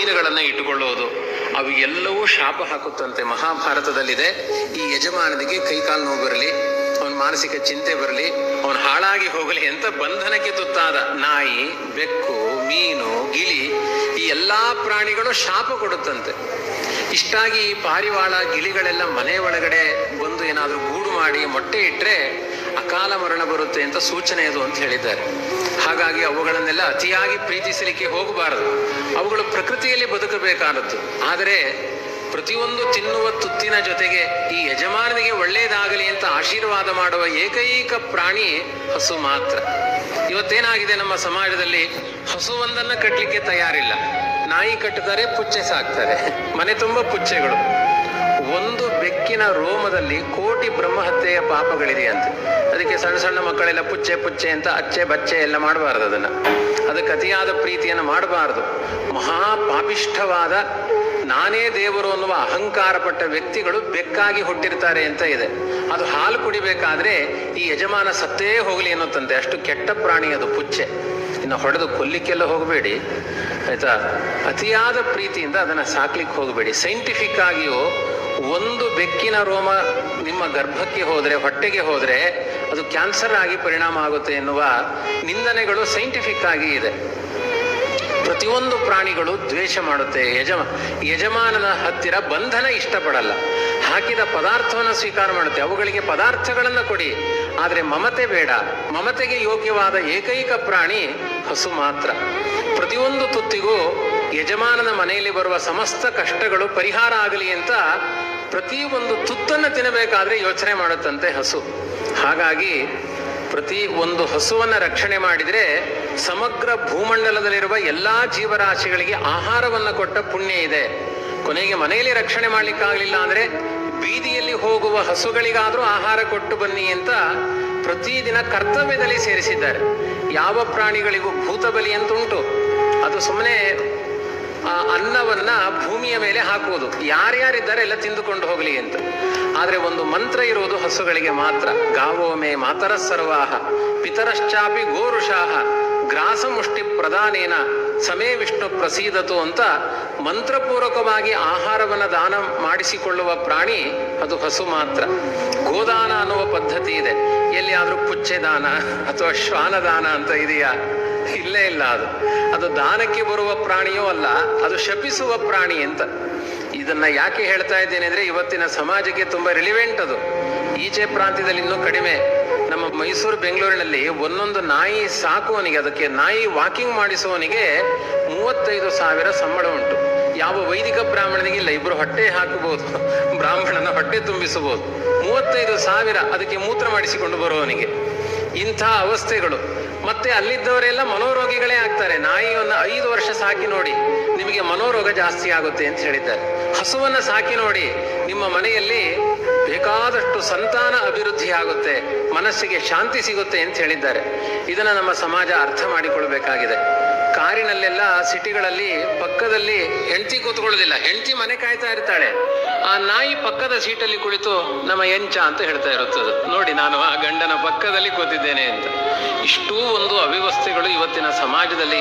ಮೀನುಗಳನ್ನು ಇಟ್ಟುಕೊಳ್ಳುವುದು, ಅವು ಎಲ್ಲವೂ ಶಾಪ ಹಾಕುತ್ತಂತೆ. ಮಹಾಭಾರತದಲ್ಲಿದೆ, ಈ ಯಜಮಾನನಿಗೆ ಕೈಕಾಲು ನೋವು ಬರಲಿ, ಅವನ ಮಾನಸಿಕ ಚಿಂತೆ ಬರಲಿ, ಅವನು ಹಾಳಾಗಿ ಹೋಗಲಿ ಅಂತ ಬಂಧನಕ್ಕೆ ತುತ್ತಾದ ನಾಯಿ, ಬೆಕ್ಕು, ಮೀನು, ಗಿಳಿ ಈ ಎಲ್ಲಾ ಪ್ರಾಣಿಗಳು ಶಾಪ ಕೊಡುತ್ತಂತೆ. ಇಷ್ಟಾಗಿ ಈ ಪಾರಿವಾಳ ಗಿಳಿಗಳೆಲ್ಲ ಮನೆ ಒಳಗಡೆ ಬಂದು ಏನಾದರೂ ಗೂಡು ಮಾಡಿ ಮೊಟ್ಟೆ ಇಟ್ಟರೆ ಅಕಾಲ ಮರಣ ಬರುತ್ತೆ ಅಂತ ಸೂಚನೆ ಅದು ಅಂತ ಹೇಳಿದ್ದಾರೆ. ಹಾಗಾಗಿ ಅವುಗಳನ್ನೆಲ್ಲ ಅತಿಯಾಗಿ ಪ್ರೀತಿಸಲಿಕ್ಕೆ ಹೋಗಬಾರದು. ಅವುಗಳು ಪ್ರಕೃತಿಯಲ್ಲಿ ಬದುಕಬೇಕಾದದ್ದು. ಆದರೆ ಪ್ರತಿಯೊಂದು ತಿನ್ನುವ ತುತ್ತಿನ ಜೊತೆಗೆ ಈ ಯಜಮಾನನಿಗೆ ಒಳ್ಳೆಯದಾಗಲಿ ಅಂತ ಆಶೀರ್ವಾದ ಮಾಡುವ ಏಕೈಕ ಪ್ರಾಣಿ ಹಸು ಮಾತ್ರ. ಇವತ್ತೇನಾಗಿದೆ ನಮ್ಮ ಸಮಾಜದಲ್ಲಿ, ಹಸುವೊಂದನ್ನ ಕಟ್ಟಲಿಕ್ಕೆ ತಯಾರಿಲ್ಲ. ನಾಯಿ ಕಟ್ಟುತ್ತಾರೆ, ಪುಚ್ಚೆ ಸಾಕ್ತಾರೆ, ಮನೆ ತುಂಬ ಪುಚ್ಚೆಗಳು. ಒಂದು ಬೆಕ್ಕಿನ ರೋಮದಲ್ಲಿ ಕೋಟಿ ಬ್ರಹ್ಮಹತ್ಯೆಯ ಪಾಪಗಳಿದೆಯಂತೆ. ಅದಕ್ಕೆ ಸಣ್ಣ ಸಣ್ಣ ಮಕ್ಕಳೆಲ್ಲ ಪುಚ್ಚೆ ಪುಚ್ಚೆ ಅಂತ ಅಚ್ಚೆ ಬಚ್ಚೆ ಎಲ್ಲ ಮಾಡಬಾರ್ದು. ಅದಕ್ಕೆ ಅತಿಯಾದ ಪ್ರೀತಿಯನ್ನು ಮಾಡಬಾರದು. ಮಹಾಪಾಪಿಷ್ಠವಾದ ನಾನೇ ದೇವರು ಅನ್ನುವ ಅಹಂಕಾರ ಪಟ್ಟ ವ್ಯಕ್ತಿಗಳು ಬೆಕ್ಕಾಗಿ ಹುಟ್ಟಿರ್ತಾರೆ ಅಂತ ಇದೆ. ಅದು ಹಾಲು ಕುಡಿಬೇಕಾದ್ರೆ ಈ ಯಜಮಾನ ಸತ್ತೇ ಹೋಗಲಿ ಅನ್ನೋತ್ತಂತೆ, ಅಷ್ಟು ಕೆಟ್ಟ ಪ್ರಾಣಿ ಅದು ಪುಚ್ಚೆ. ಇನ್ನು ಹೊಡೆದು ಕೊಲ್ಲಿಕ್ಕೆಲ್ಲ ಹೋಗಬೇಡಿ ಆಯ್ತಾ. ಅತಿಯಾದ ಪ್ರೀತಿಯಿಂದ ಅದನ್ನು ಸಾಕ್ಲಿಕ್ಕೆ ಹೋಗಬೇಡಿ. ಸೈಂಟಿಫಿಕ್ ಆಗಿಯೂ ಒಂದು ಬೆಕ್ಕಿನ ರೋಮ ನಿಮ್ಮ ಗರ್ಭಕ್ಕೆ ಹೋದರೆ, ಹೊಟ್ಟೆಗೆ ಹೋದರೆ ಅದು ಕ್ಯಾನ್ಸರ್ ಆಗಿ ಪರಿಣಾಮ ಆಗುತ್ತೆ ಎನ್ನುವ ನಿಂದನೆಗಳು ಸೈಂಟಿಫಿಕ್ ಆಗಿ ಇದೆ. ಪ್ರತಿಯೊಂದು ಪ್ರಾಣಿಗಳು ದ್ವೇಷ ಮಾಡುತ್ತೆ. ಯಜಮಾನನ ಹತ್ತಿರ ಬಂಧನ ಇಷ್ಟಪಡಲ್ಲ. ಹಾಕಿದ ಪದಾರ್ಥವನ್ನು ಸ್ವೀಕಾರ ಮಾಡುತ್ತೆ. ಅವುಗಳಿಗೆ ಪದಾರ್ಥಗಳನ್ನು ಕೊಡಿ, ಆದರೆ ಮಮತೆ ಬೇಡ. ಮಮತೆಗೆ ಯೋಗ್ಯವಾದ ಏಕೈಕ ಪ್ರಾಣಿ ಹಸು ಮಾತ್ರ. ಪ್ರತಿಯೊಂದು ತುತ್ತಿಗೂ ಯಜಮಾನನ ಮನೆಯಲ್ಲಿ ಬರುವ ಸಮಸ್ತ ಕಷ್ಟಗಳು ಪರಿಹಾರ ಆಗಲಿ ಅಂತ ಪ್ರತಿ ಒಂದು ತುತ್ತನ್ನು ತಿನ್ನಬೇಕಾದ್ರೆ ಯೋಚನೆ ಮಾಡುತ್ತಂತೆ ಹಸು. ಹಾಗಾಗಿ ಪ್ರತಿ ಒಂದು ಹಸುವನ್ನು ರಕ್ಷಣೆ ಮಾಡಿದರೆ ಸಮಗ್ರ ಭೂಮಂಡಲದಲ್ಲಿರುವ ಎಲ್ಲಾ ಜೀವರಾಶಿಗಳಿಗೆ ಆಹಾರವನ್ನು ಕೊಟ್ಟ ಪುಣ್ಯ ಇದೆ. ಕೊನೆಗೆ ಮನೆಯಲ್ಲಿ ರಕ್ಷಣೆ ಮಾಡ್ಲಿಕ್ಕಾಗಲಿಲ್ಲ ಅಂದ್ರೆ ಬೀದಿಯಲ್ಲಿ ಹೋಗುವ ಹಸುಗಳಿಗಾದ್ರೂ ಆಹಾರ ಕೊಟ್ಟು ಬನ್ನಿ ಅಂತ ಪ್ರತಿದಿನ ಕರ್ತವ್ಯದಲ್ಲಿ ಸೇರಿಸಿದ್ದಾರೆ. ಯಾವ ಪ್ರಾಣಿಗಳಿಗೂ ಭೂತ ಬಲಿ ಅಂತ ಉಂಟು. ಅದು ಸುಮ್ಮನೆ ಅನ್ನವನ್ನ ಭೂಮಿಯ ಮೇಲೆ ಹಾಕುವುದು, ಯಾರ್ಯಾರಿದ್ದಾರೆ ಎಲ್ಲ ತಿಂದುಕೊಂಡು ಹೋಗಲಿ ಅಂತ. ಆದ್ರೆ ಒಂದು ಮಂತ್ರ ಇರುವುದು ಹಸುಗಳಿಗೆ ಮಾತ್ರ. ಗಾವೋ ಮೇ ಮಾತರ ಸರ್ವಾಹ ಪಿತರಶ್ಚಾಪಿ ಗೋರುಷಾಹ ಗ್ರಾಸ ಮುಷ್ಟಿ ಪ್ರದಾನೇನ ಸಮೇ ವಿಷ್ಣು ಪ್ರಸೀದತು ಅಂತ ಮಂತ್ರಪೂರ್ವಕವಾಗಿ ಆಹಾರವನ್ನು ದಾನ ಮಾಡಿಸಿಕೊಳ್ಳುವ ಪ್ರಾಣಿ ಅದು ಹಸು ಮಾತ್ರ. ಗೋದಾನ ಅನ್ನುವ ಪದ್ಧತಿ ಇದೆ. ಎಲ್ಲಿಯಾದ್ರೂ ಪುಚ್ಚೆ ದಾನ ಅಥವಾ ಶ್ವಾನದಾನ ಅಂತ ಇದೆಯಾ? ಇಲ್ಲೇ ಇಲ್ಲ. ಅದು ದಾನಕ್ಕೆ ಬರುವ ಪ್ರಾಣಿಯೂ ಅಲ್ಲ, ಅದು ಶಪಿಸುವ ಪ್ರಾಣಿ ಅಂತ. ಇದನ್ನ ಯಾಕೆ ಹೇಳ್ತಾ ಇದ್ದೇನೆ ಅಂದ್ರೆ ಇವತ್ತಿನ ಸಮಾಜಕ್ಕೆ ತುಂಬಾ ರಿಲಿವೆಂಟ್ ಅದು. ಈಚೆ ಪ್ರಾಂತ್ಯದಲ್ಲಿ ಇನ್ನೂ ಕಡಿಮೆ. ನಮ್ಮ ಮೈಸೂರು ಬೆಂಗಳೂರಿನಲ್ಲಿ ಒಂದೊಂದು ನಾಯಿ ಸಾಕುವನಿಗೆ, ಅದಕ್ಕೆ ನಾಯಿ ವಾಕಿಂಗ್ ಮಾಡಿಸುವವನಿಗೆ 35,000 ಸಂಬಳ ಉಂಟು. ಯಾವ ವೈದಿಕ ಬ್ರಾಹ್ಮಣನಿಗೆ ಇಲ್ಲ. ಇಬ್ರು ಹೊಟ್ಟೆ ಹಾಕಬಹುದು, ಬ್ರಾಹ್ಮಣನ ಹೊಟ್ಟೆ ತುಂಬಿಸಬಹುದು. 35,000 ಅದಕ್ಕೆ ಮೂತ್ರ ಮಾಡಿಸಿಕೊಂಡು ಬರುವವನಿಗೆ. ಇಂಥ ಅವಸ್ಥೆಗಳು. ಮತ್ತೆ ಅಲ್ಲಿದ್ದವರೆಲ್ಲ ಮನೋರೋಗಿಗಳೇ ಆಗ್ತಾರೆ. ನಾಯಿಯನ್ನು 5 ವರ್ಷ ಸಾಕಿ ನೋಡಿ, ನಿಮಗೆ ಮನೋರೋಗ ಜಾಸ್ತಿ ಆಗುತ್ತೆ ಅಂತ ಹೇಳಿದ್ದಾರೆ. ಹಸುವನ್ನು ಸಾಕಿ ನೋಡಿ, ನಿಮ್ಮ ಮನೆಯಲ್ಲಿ ಬೇಕಾದಷ್ಟು ಸಂತಾನ ಅಭಿವೃದ್ಧಿ ಆಗುತ್ತೆ, ಮನಸ್ಸಿಗೆ ಶಾಂತಿ ಸಿಗುತ್ತೆ ಅಂತ ಹೇಳಿದ್ದಾರೆ. ಇದನ್ನ ನಮ್ಮ ಸಮಾಜ ಅರ್ಥ ಮಾಡಿಕೊಳ್ಬೇಕಾಗಿದೆ. ಕಾರಿನಲ್ಲೆಲ್ಲ ಸಿಟಿಗಳಲ್ಲಿ ಪಕ್ಕದಲ್ಲಿ ಹೆಂಡತಿ ಕೂತ್ಕೊಳ್ಳೋದಿಲ್ಲ, ಹೆಂಡತಿ ಮನೆ ಕಾಯ್ತಾ ಇರ್ತಾಳೆ. ಆ ನಾಯಿ ಪಕ್ಕದ ಸೀಟಲ್ಲಿ ಕುಳಿತು ನಮ್ಮ ಎಂಚ ಅಂತ ಹೇಳ್ತಾ ಇರುತ್ತದೆ, ನೋಡಿ ನಾನು ಆ ಗಂಡನ ಪಕ್ಕದಲ್ಲಿ ಕೂತಿದ್ದೇನೆ ಅಂತ. ಇಷ್ಟೂ ಒಂದು ಅವ್ಯವಸ್ಥೆಗಳು ಇವತ್ತಿನ ಸಮಾಜದಲ್ಲಿ